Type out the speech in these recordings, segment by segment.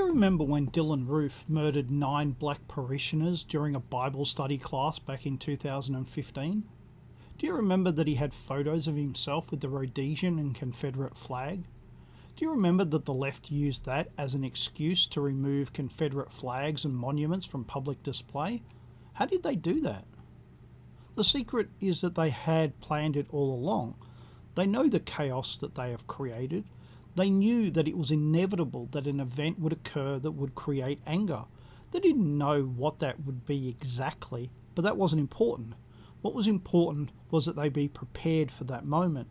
remember when Dylan Roof murdered 9 black parishioners during a Bible study class back in 2015? Do you remember that he had photos of himself with the Rhodesian and Confederate flag? Do you remember that the left used that as an excuse to remove Confederate flags and monuments from public display? How did they do that? The secret is that they had planned it all along. They know the chaos that they have created. They knew that it was inevitable that an event would occur that would create anger. They didn't know what that would be exactly, but that wasn't important. What was important was that they be prepared for that moment.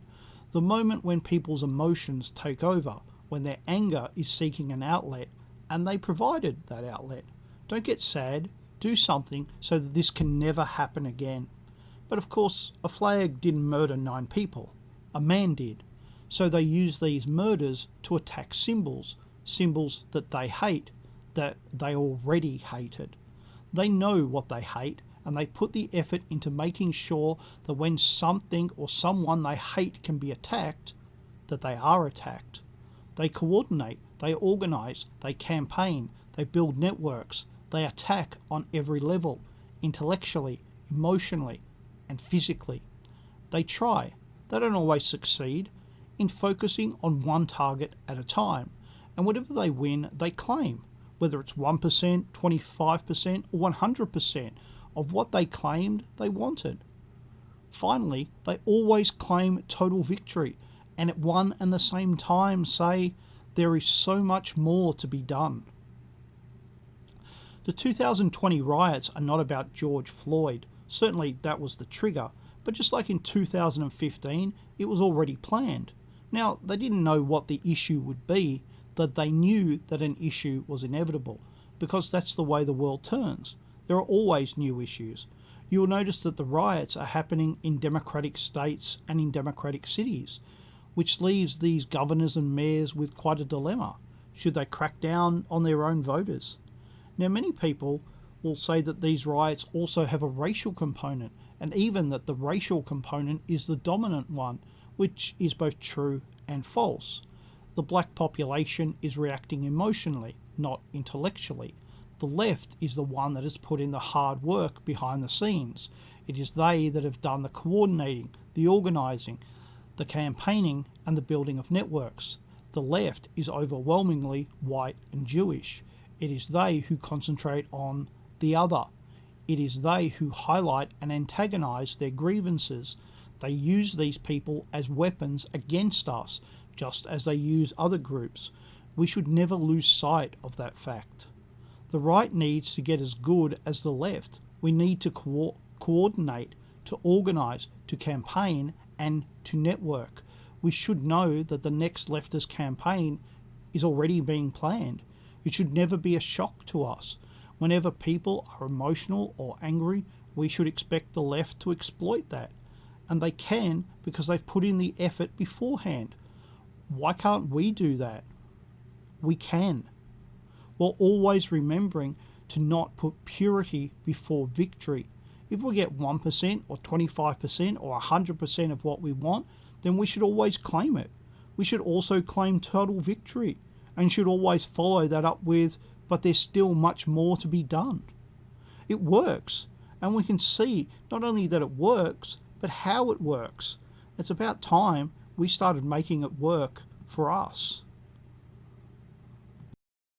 The moment when people's emotions take over, when their anger is seeking an outlet, and they provided that outlet. Don't get sad, do something so that this can never happen again. But of course, a flag didn't murder 9 people. A man did. So they use these murders to attack symbols that they hate, that they already hated. They know what they hate, and they put the effort into making sure that when something or someone they hate can be attacked, that they are attacked. They coordinate, they organise, they campaign, they build networks, they attack on every level, intellectually, emotionally, and physically. They try, they don't always succeed, in focusing on one target at a time, and whatever they win, they claim, whether it's 1%, 25%, or 100% of what they claimed they wanted. Finally, they always claim total victory, and at one and the same time say, there is so much more to be done. The 2020 riots are not about George Floyd. Certainly that was the trigger, but just like in 2015, it was already planned. Now, they didn't know what the issue would be, that they knew that an issue was inevitable, because that's the way the world turns. There are always new issues. You will notice that the riots are happening in democratic states and in democratic cities, which leaves these governors and mayors with quite a dilemma. Should they crack down on their own voters? Now, many people will say that these riots also have a racial component, and even that the racial component is the dominant one, which is both true and false. The black population is reacting emotionally, not intellectually. The left is the one that has put in the hard work behind the scenes. It is they that have done the coordinating, the organising, the campaigning, and the building of networks. The left is overwhelmingly white and Jewish. It is they who concentrate on the other. It is they who highlight and antagonise their grievances. They use these people as weapons against us, just as they use other groups. We should never lose sight of that fact. The right needs to get as good as the left. We need to coordinate, to organise, to campaign, and to network. We should know that the next leftist campaign is already being planned. It should never be a shock to us. Whenever people are emotional or angry, we should expect the left to exploit that. And they can, because they've put in the effort beforehand. Why can't we do that? We can. While always remembering to not put purity before victory. If we get 1% or 25% or 100% of what we want, then we should always claim it. We should also claim total victory, and should always follow that up with, but there's still much more to be done. It works, and we can see not only that it works, but how it works. It's about time we started making it work for us.